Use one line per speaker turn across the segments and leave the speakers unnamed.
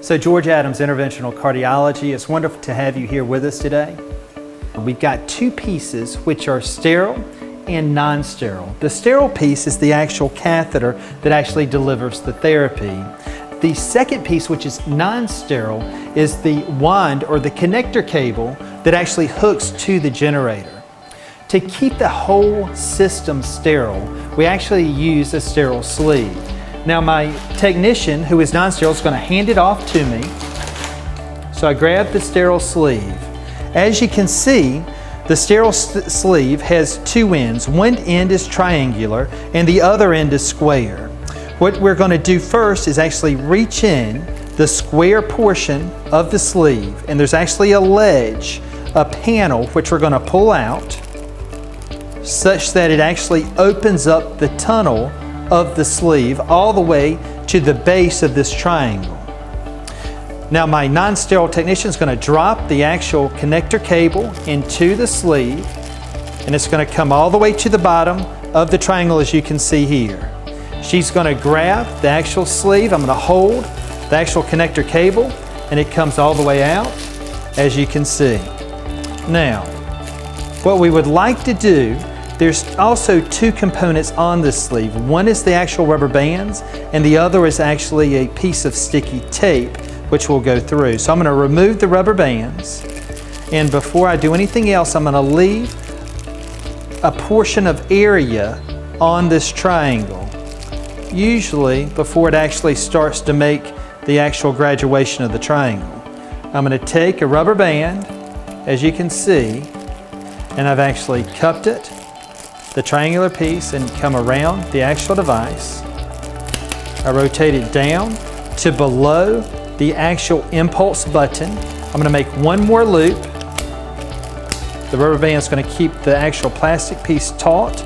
So George Adams, Interventional Cardiology, it's wonderful to have you here with us today. We've got two pieces which are sterile and non-sterile. The sterile piece is the actual catheter that actually delivers the therapy. The second piece, which is non-sterile, is the wand or the connector cable that actually hooks to the generator. To keep the whole system sterile, we actually use a sterile sleeve. Now my technician, who is non-sterile, is going to hand it off to me. So I grab the sterile sleeve. As you can see, the sterile sleeve has two ends. One end is triangular and the other end is square. What we're going to do first is actually reach in the square portion of the sleeve, and there's actually a ledge, a panel, which we're going to pull out such that it actually opens up the tunnel of the sleeve all the way to the base of this triangle. Now my non-sterile technician is going to drop the actual connector cable into the sleeve, and it's going to come all the way to the bottom of the triangle, as you can see here. She's going to grab the actual sleeve. I'm going to hold the actual connector cable, and it comes all the way out, as you can see. Now, what we would like to do, there's also two components on this sleeve. One is the actual rubber bands, and the other is actually a piece of sticky tape, which we'll go through. So I'm going to remove the rubber bands, and before I do anything else, I'm going to leave a portion of area on this triangle, usually before it actually starts to make the actual graduation of the triangle. I'm going to take a rubber band, as you can see, and I've actually cupped it, the triangular piece, and come around the actual device. I rotate it down to below the actual impulse button. I'm going to make one more loop. The rubber band is going to keep the actual plastic piece taut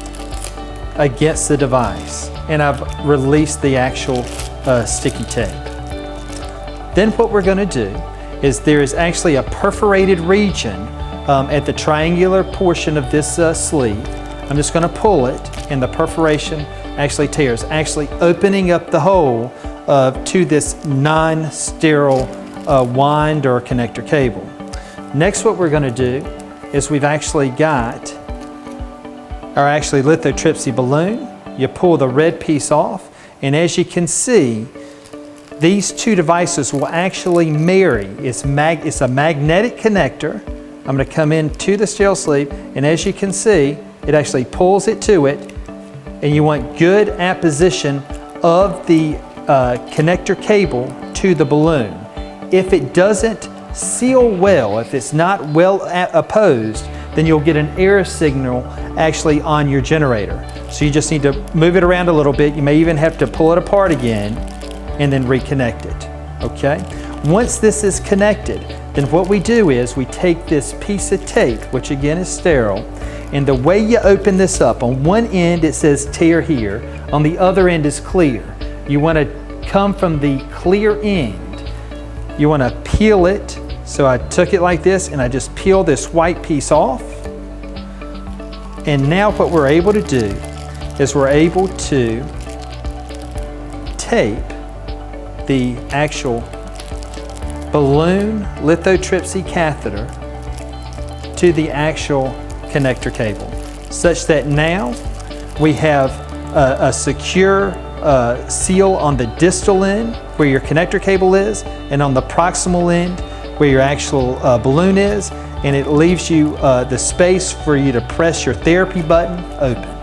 against the device, and I've released the actual sticky tape. Then what we're going to do is there is actually a perforated region at the triangular portion of this sleeve. I'm just going to pull it, and the perforation actually tears, actually opening up the hole to this non-sterile wand or connector cable. Next, what we're going to do is we've actually got our actually lithotripsy balloon. You pull the red piece off, and as you can see, these two devices will actually marry. It's a magnetic connector. I'm going to come into the sterile sleeve, and as you can see, it actually pulls it to it, and you want good apposition of the connector cable to the balloon. If it doesn't seal well, if it's not well opposed, then you'll get an error signal actually on your generator. So you just need to move it around a little bit. You may even have to pull it apart again and then reconnect it, okay? Once this is connected, then what we do is we take this piece of tape, which again is sterile, and the way you open this up, on one end it says tear here, on the other end is clear. You want to come from the clear end. You want to peel it. So I took it like this, and I just peel this white piece off. And now what we're able to do is we're able to tape the actual balloon lithotripsy catheter to the actual connector cable, such that now we have a secure seal on the distal end where your connector cable is, and on the proximal end where your actual balloon is, and it leaves you the space for you to press your therapy button open.